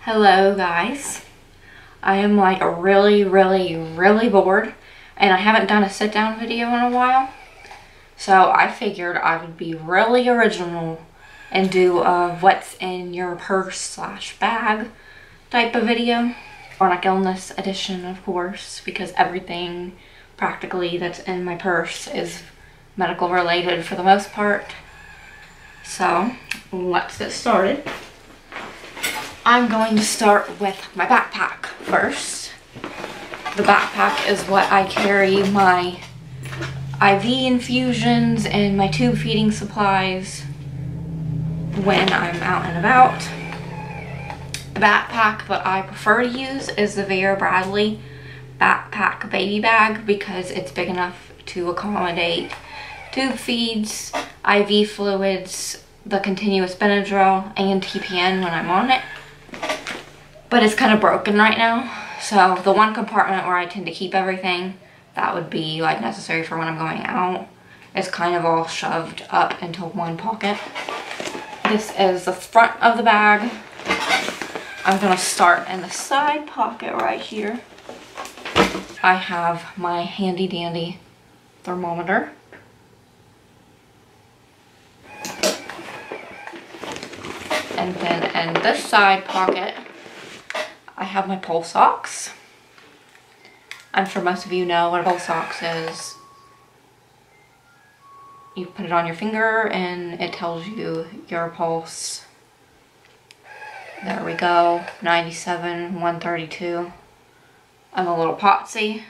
Hello guys, I am like really bored and I haven't done a sit down video in a while, so I figured I would be really original and do a what's in your purse / bag type of video. Chronic illness edition, of course, because everything practically that's in my purse is medical related for the most part. So let's get started. I'm going to start with my backpack first. The backpack is what I carry my IV infusions and my tube feeding supplies when I'm out and about. The backpack that I prefer to use is the Vera backpack baby bag because it's big enough to accommodate tube feeds, IV fluids, the continuous Benadryl, and TPN when I'm on it. But it's kind of broken right now, so the one compartment where I tend to keep everything that would be like necessary for when I'm going out is kind of all shoved up into one pocket. This is the front of the bag. I'm gonna start in the side pocket right here. I have my handy dandy thermometer. And then in this side pocket, I have my pulse ox. I'm sure most of you know what a pulse ox is. You put it on your finger and it tells you your pulse. There we go, 97, 132. I'm a little potsy,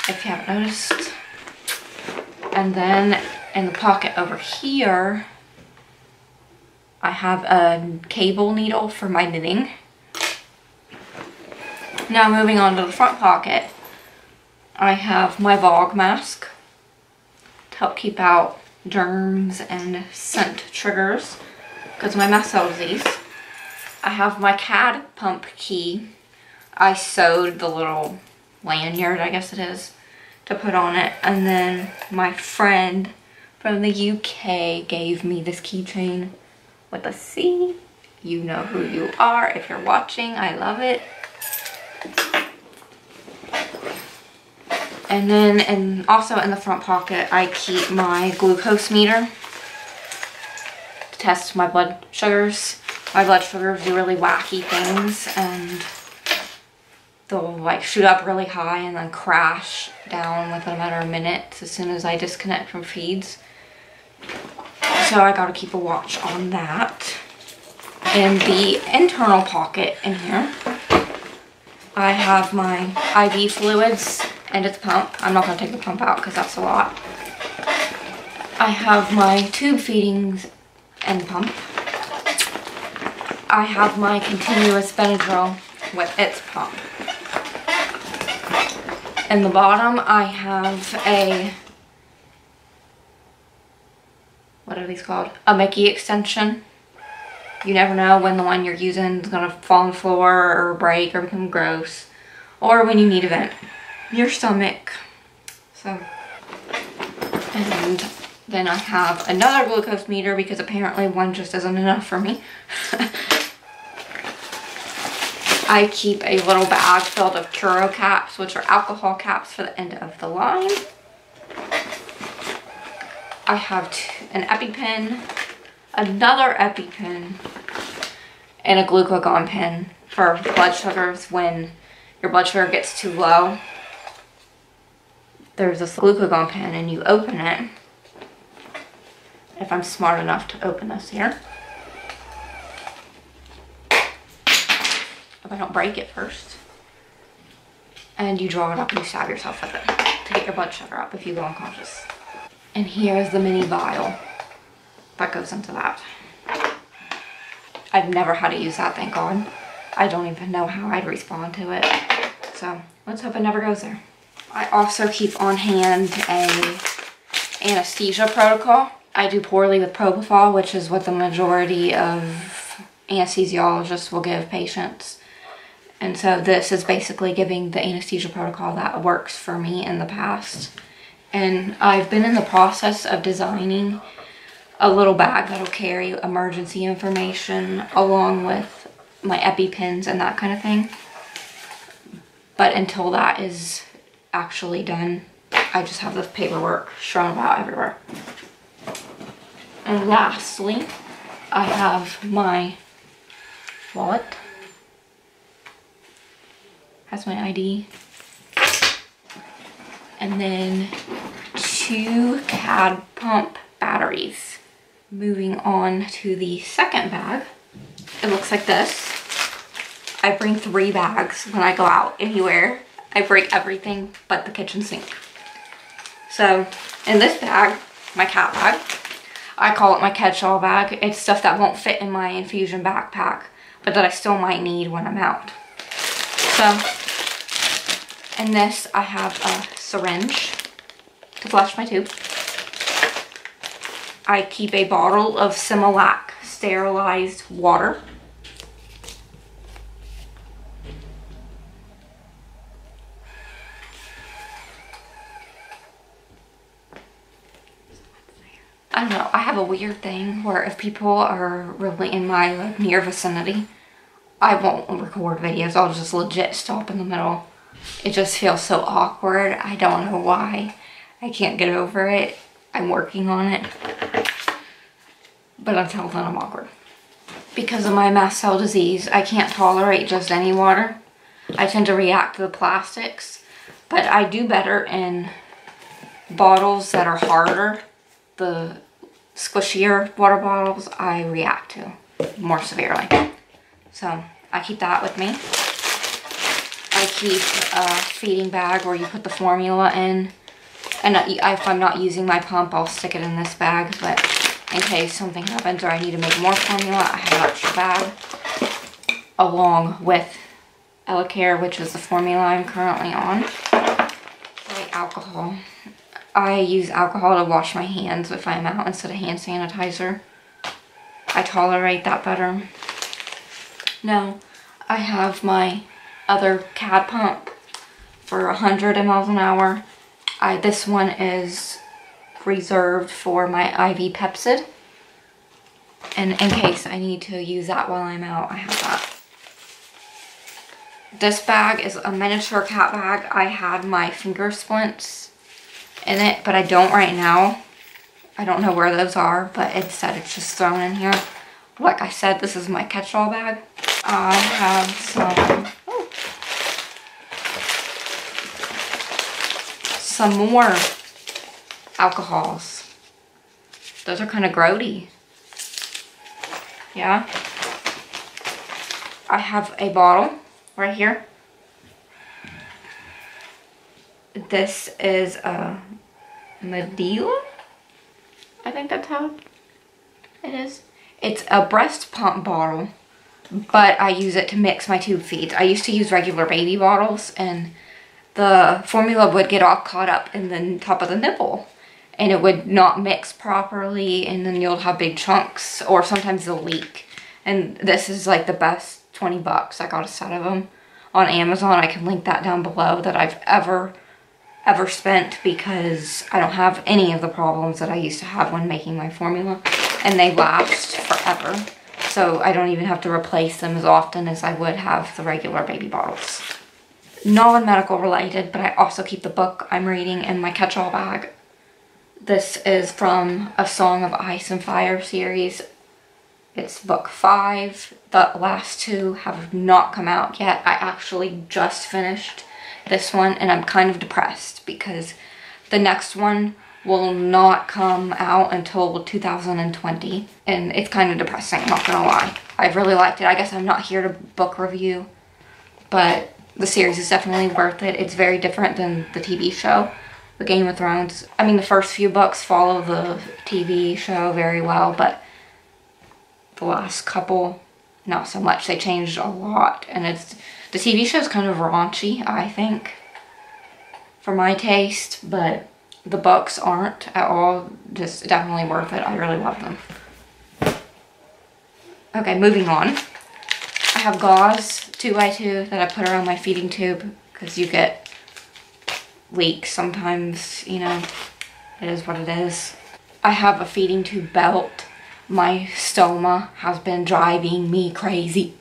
if you haven't noticed. And then in the pocket over here, I have a cable needle for my knitting. Now moving on to the front pocket, I have my Vogue mask to help keep out germs and scent triggers because my mouth sells these. I have my CAD pump key. I sewed the little lanyard, I guess it is, to put on it. And then my friend from the UK gave me this keychain with a C. You know who you are if you're watching. I love it. And then, also in the front pocket, I keep my glucose meter to test my blood sugars. My blood sugars do really wacky things, and they'll like shoot up really high and then crash down within a matter of minutes as soon as I disconnect from feeds. So I gotta keep a watch on that. In the internal pocket in here, I have my IV fluids and its pump. I'm not going to take the pump out because that's a lot. I have my tube feedings and pump. I have my continuous Benadryl with its pump. In the bottom, I have a, what are these called? A Mickey extension. You never know when the one you're using is going to fall on the floor or break or become gross, or when you need to vent your stomach. So, and then I have another glucose meter because apparently one just isn't enough for me. I keep a little bag filled of Curo caps, which are alcohol caps for the end of the line. I have an Epipen, another Epipen, and a glucagon pen for blood sugars when your blood sugar gets too low. There's this glucagon pen and you open it. If I'm smart enough to open this here. If I don't break it first. And you draw it up and you stab yourself with it to get your blood sugar up if you go unconscious. And here's the mini vial that goes into that. I've never had to use that, thank God. I don't even know how I'd respond to it. So let's hope it never goes there. I also keep on hand a Anesthesia Protocol. I do poorly with propofol, which is what the majority of anesthesiologists will give patients. And so this is basically giving the Anesthesia Protocol that works for me in the past. And I've been in the process of designing a little bag that'll carry emergency information along with my Epipens and that kind of thing. But until that is actually done, I just have this paperwork strewn about everywhere. And lastly, I have my wallet. Has my ID. And then 2 CAD pump batteries. Moving on to the second bag. It looks like this. I bring 3 bags when I go out anywhere. I bring everything but the kitchen sink. So in this bag, my cat bag, I call it my catch-all bag. It's stuff that won't fit in my infusion backpack, but that I still might need when I'm out. So in this, I have a syringe to flush my tube. I keep a bottle of Similac sterilized water. I don't know, I have a weird thing where if people are really in my near vicinity, I won't record videos. I'll just legit stop in the middle. It just feels so awkward. I don't know why. I can't get over it. I'm working on it. But until then, I'm awkward. Because of my mast cell disease, I can't tolerate just any water. I tend to react to the plastics. But I do better in bottles that are harder. The squishier water bottles I react to more severely. So I keep that with me. I keep a feeding bag where you put the formula in. And if I'm not using my pump, I'll stick it in this bag. But in case something happens or I need to make more formula, I have an extra bag. Along with Elecare, which is the formula I'm currently on. Like alcohol. I use alcohol to wash my hands if I'm out instead of hand sanitizer. I tolerate that better. Now, I have my other CAD pump for 100 mLs an hour. This one is reserved for my IV Pepsid. And in case I need to use that while I'm out, I have that. This bag is a miniature cat bag. I had my finger splints in it, but I don't right now. I don't know where those are, but instead it's just thrown in here. Like I said, this is my catch-all bag. I have some more alcohols. Those are kind of grody. Yeah. I have a bottle right here. This is a Medela. I think that's how it is. It's a breast pump bottle, but I use it to mix my tube feeds. I used to use regular baby bottles, and the formula would get all caught up in the top of the nipple, and it would not mix properly, and then you'll have big chunks, or sometimes they'll leak. And this is like the best 20 bucks. I got a set of them on Amazon. I can link that down below that I've ever spent, because I don't have any of the problems that I used to have when making my formula, and they last forever. So I don't even have to replace them as often as I would have the regular baby bottles. Non-medical related, but I also keep the book I'm reading in my catch-all bag. This is from A Song of Ice and Fire series. It's book 5. The last 2 have not come out yet. I actually just finished this one, and I'm kind of depressed because the next one will not come out until 2020, and it's kind of depressing, I'm not gonna lie. I really liked it. I guess I'm not here to book review, but the series is definitely worth it. It's very different than the TV show, the Game of Thrones. I mean, the first few books follow the TV show very well, but the last couple, not so much. They changed a lot, and the TV show is kind of raunchy, I think, for my taste, but the books aren't at all. Just definitely worth it. I really love them. Okay, moving on. I have gauze 2x2 that I put around my feeding tube because you get leaks sometimes, you know. It is what it is. I have a feeding tube belt. My stoma has been driving me crazy.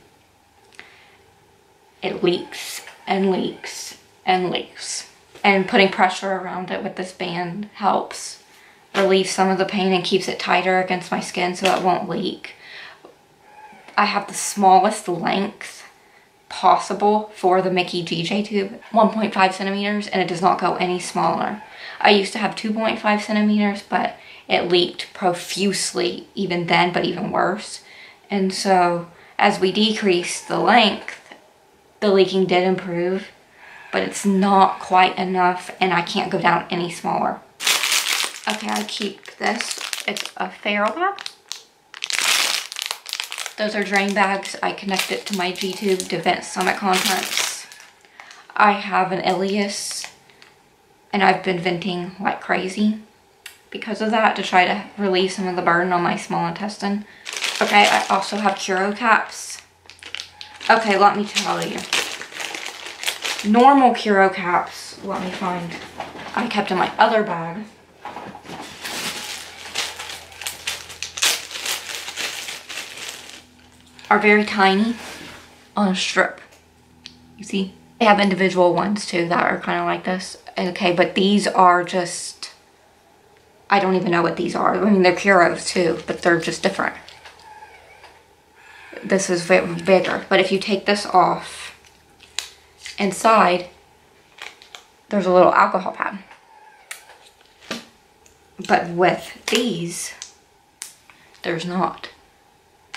it leaks and leaks and leaks. And putting pressure around it with this band helps relieve some of the pain and keeps it tighter against my skin so it won't leak. I have the smallest length possible for the Mickey DJ tube, 1.5 centimeters, and it does not go any smaller. I used to have 2.5 centimeters, but it leaked profusely even then, but even worse. And so as we decreased the length, the leaking did improve, but it's not quite enough and I can't go down any smaller. Okay, I keep this. It's a Vera bag. Those are drain bags. I connect it to my G-tube to vent stomach contents. I have an ileus and I've been venting like crazy because of that to try to relieve some of the burden on my small intestine. Okay, I also have Curo caps. Okay, let me tell you. Normal Curo caps, let me find, I kept in my other bag. Are very tiny on a strip. You see? They have individual ones too that are kind of like this. Okay, but these are just, I don't even know what these are. I mean, they're Curos too, but they're just different. This is bigger, but if you take this off, inside, there's a little alcohol pad. But with these, there's not.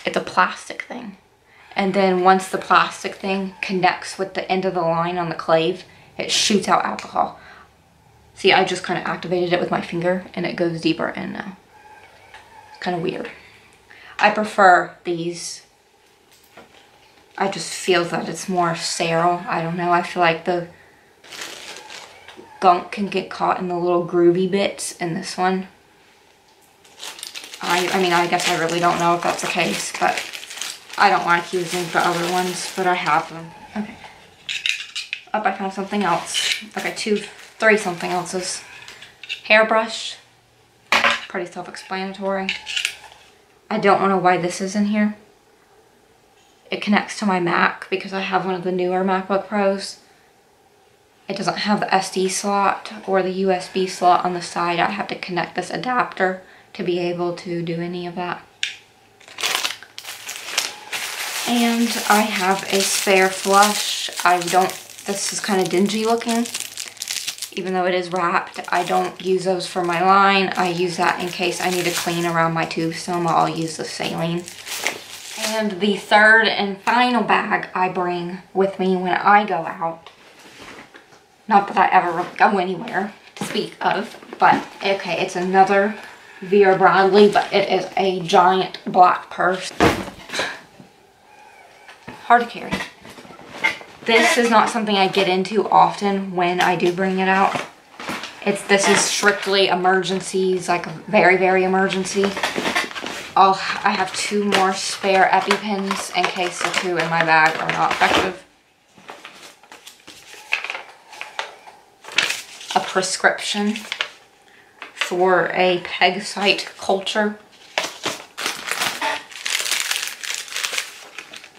It's a plastic thing. And then once the plastic thing connects with the end of the line on the clave, it shoots out alcohol. See, I just kind of activated it with my finger and it goes deeper in now. It's kind of weird. I prefer these. I just feel that it's more sterile. I don't know. I feel like the gunk can get caught in the little groovy bits in this one. I mean, I guess I really don't know if that's the case, but I don't like using the other ones, but I have them. Okay. Oh, I found something else. Okay, 3 something else's. Hairbrush. Pretty self-explanatory. I don't know why this is in here. It connects to my Mac because I have one of the newer MacBook Pros. It doesn't have the SD slot or the USB slot on the side. I have to connect this adapter to be able to do any of that. And I have a spare flush. This is kind of dingy looking. Even though it is wrapped, I don't use those for my line. I use that in case I need to clean around my tube stoma. I'll use the saline. And the third and final bag I bring with me when I go out. Not that I ever really go anywhere to speak of, but okay, it's another Vera Bradley, but it is a giant black purse. Hard to carry. This is not something I get into often when I do bring it out. This is strictly emergencies, like very, very emergency. I have 2 more spare Epipens in case the 2 in my bag are not effective. A prescription for a peg site culture.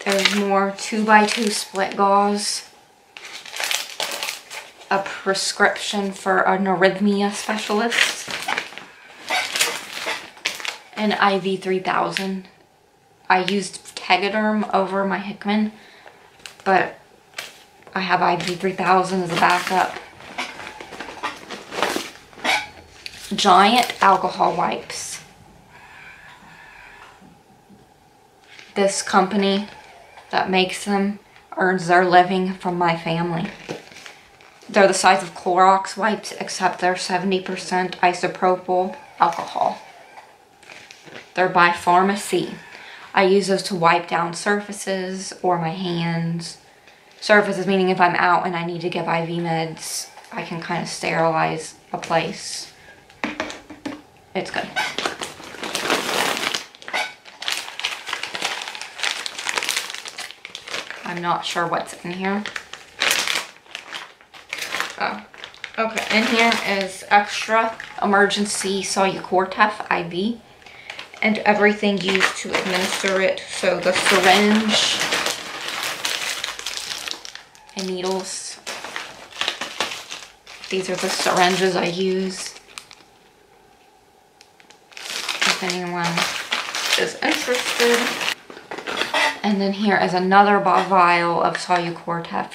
There's more 2x2 split gauze. A prescription for an arrhythmia specialist. An IV 3000. I used Tegaderm over my Hickman, but I have IV 3000 as a backup. Giant alcohol wipes. This company that makes them earns their living from my family. They're the size of Clorox wipes, except they're 70% isopropyl alcohol. They're by Pharmacy. I use those to wipe down surfaces or my hands. Surfaces meaning if I'm out and I need to give IV meds, I can kind of sterilize a place. It's good. I'm not sure what's in here. Oh, okay. In here is extra emergency Solucortef IV and everything used to administer it. So the syringe, and needles. These are the syringes I use, if anyone is interested. And then here is another vial of Solucortef.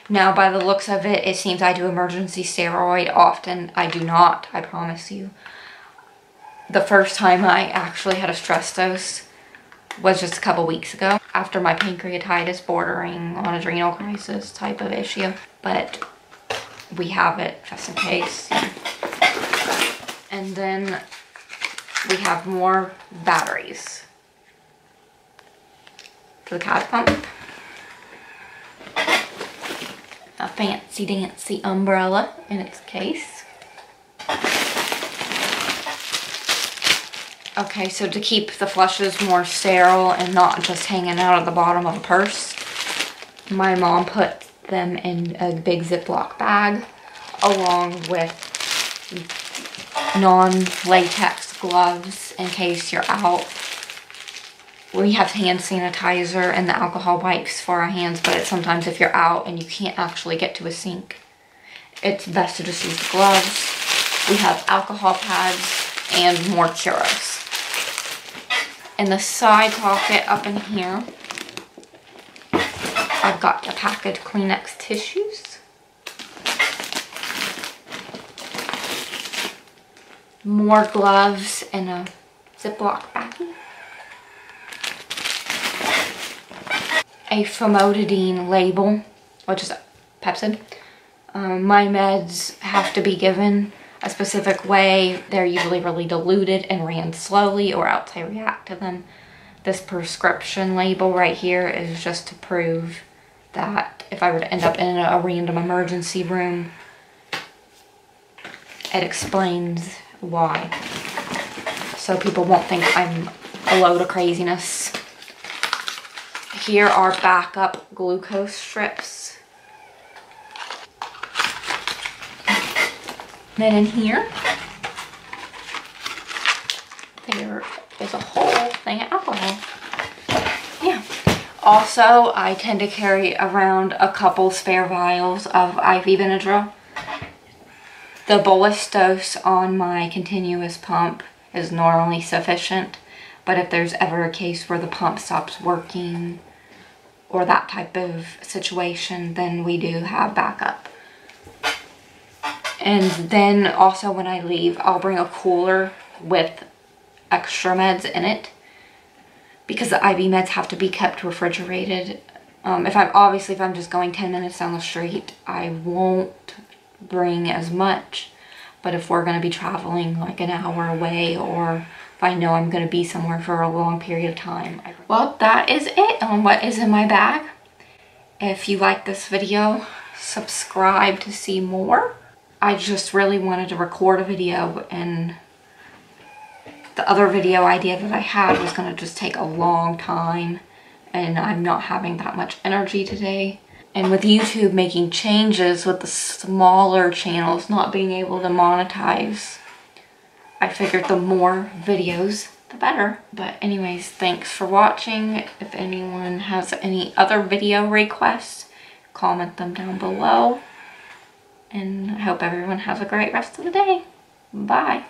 Now, by the looks of it, it seems I do emergency steroid often. I do not, I promise you. The first time I actually had a stress dose was just a couple weeks ago after my pancreatitis bordering on adrenal crisis type of issue. But we have it just in case. And then we have more batteries for the CAD pump. A fancy dancy umbrella in its case. Okay, so to keep the flushes more sterile and not just hanging out at the bottom of a purse, my mom put them in a big Ziploc bag along with non-latex gloves in case you're out. We have hand sanitizer and the alcohol wipes for our hands, but sometimes if you're out and you can't actually get to a sink, it's best to just use the gloves. We have alcohol pads and more churros. In the side pocket up in here, I've got a pack of Kleenex tissues. More gloves in a Ziploc baggie. A famotidine label, which is Pepsid. My meds have to be given a specific way. They're usually really diluted and ran slowly or else I react to them. This prescription label right here is just to prove that if I were to end up in a random emergency room, it explains why. So people won't think I'm a load of craziness. Here are backup glucose strips. Then in here, there is a whole thing of alcohol. Yeah. Also, I tend to carry around a couple spare vials of IV Benadryl. The bolus dose on my continuous pump is normally sufficient, but if there's ever a case where the pump stops working or that type of situation, then we do have backup. And then also when I leave, I'll bring a cooler with extra meds in it because the IV meds have to be kept refrigerated. If I'm just going 10 minutes down the street, I won't bring as much. But if we're going to be traveling like an hour away, or if I know I'm going to be somewhere for a long period of time. Well, that is it on what is in my bag. If you like this video, subscribe to see more. I just really wanted to record a video, and the other video idea that I had was going to just take a long time, and I'm not having that much energy today. And with YouTube making changes with the smaller channels not being able to monetize, I figured the more videos, the better. But anyways, thanks for watching. If anyone has any other video requests, comment them down below. And I hope everyone has a great rest of the day. Bye.